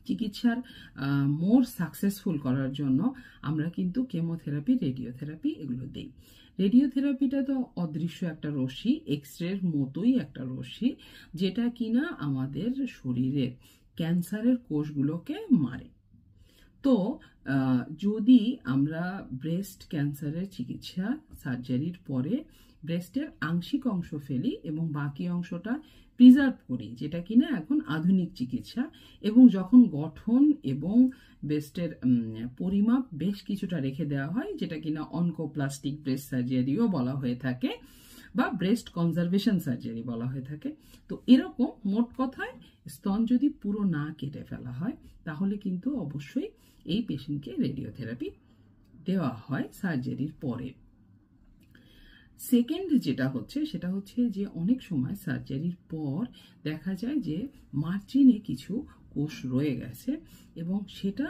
চিকিৎসার মোর সাকসেসফুল করার জন্য আমরা কিন্তু কেমোথেরাপি, রেডিওথেরাপি এগুলো দিই। রেডিওথেরাপিটা তো অদৃশ্য একটা রশ্মি, এক্সরের মতোই একটা রশ্মি, যেটা কিনা আমাদের শরীরের ক্যান্সারের কোষগুলোকে মারে। তো যদি আমরা ব্রেস্ট ক্যান্সারের চিকিৎসা সার্জারির পরে ব্রেস্টের আংশিক অংশ ফেলি এবং বাকি অংশটা প্রিজার্ভ করি, যেটা কিনা এখন আধুনিক চিকিৎসা, এবং যখন গঠন এবং ব্রেস্টের পরিমাপ বেশ কিছুটা রেখে দেওয়া হয়, যেটা কিনা অনকোপ্লাস্টিক ব্রেস্ট সার্জারিও বলা হয়ে থাকে বা ব্রেস্ট কনজারভেশন সার্জারি বলা হয়ে থাকে। তো এরকম মোট কথায় স্তন যদি পুরো না কেটে ফেলা হয় তাহলে কিন্তু অবশ্যই এই পেশেন্টকে রেডিওথেরাপি দেওয়া হয় সার্জারির পরে। সেকেন্ড যেটা হচ্ছে সেটা হচ্ছে যে অনেক সময় সার্জারির পর দেখা যায় যে মার্জিনে কিছু কোষ রয়ে গেছে এবং সেটা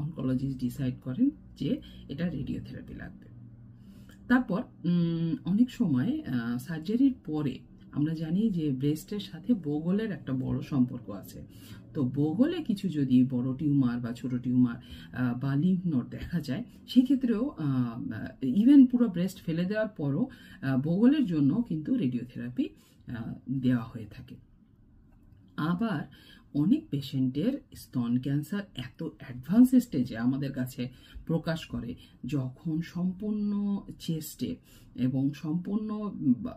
অনকোলজিস্ট ডিসাইড করেন যে এটা রেডিওথেরাপি লাগবে। তারপর অনেক সময় সার্জারির পরে আমরা জানি যে ব্রেস্টের সাথে বগলের একটা বড় সম্পর্ক আছে। তো বগলে কিছু যদি বড় টিউমার বা ছোট টিউমার বা লিম্ফ নোড দেখা যায়, সেক্ষেত্রেও ইভেন পুরো ব্রেস্ট ফেলে দেওয়ার পরও বগলের জন্য কিন্তু রেডিওথেরাপি দেওয়া হয়ে থাকে। আবার অনেক পেশেন্টের স্তন ক্যান্সার এত অ্যাডভান্স স্টেজে আমাদের কাছে প্রকাশ করে যখন সম্পূর্ণ চেস্টে এবং সম্পূর্ণ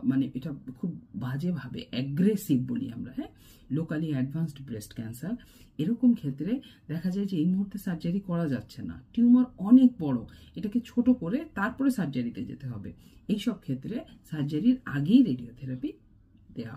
মানে এটা খুব বাজেভাবে অ্যাগ্রেসিভ বলি আমরা, হ্যাঁ, লোকালি অ্যাডভান্সড ব্রেস্ট ক্যান্সার। এরকম ক্ষেত্রে দেখা যায় যে এই মুহূর্তে সার্জারি করা যাচ্ছে না, টিউমার অনেক বড়, এটাকে ছোট করে তারপরে সার্জারিতে যেতে হবে। এইসব ক্ষেত্রে সার্জারির আগেই রেডিওথেরাপি দেওয়া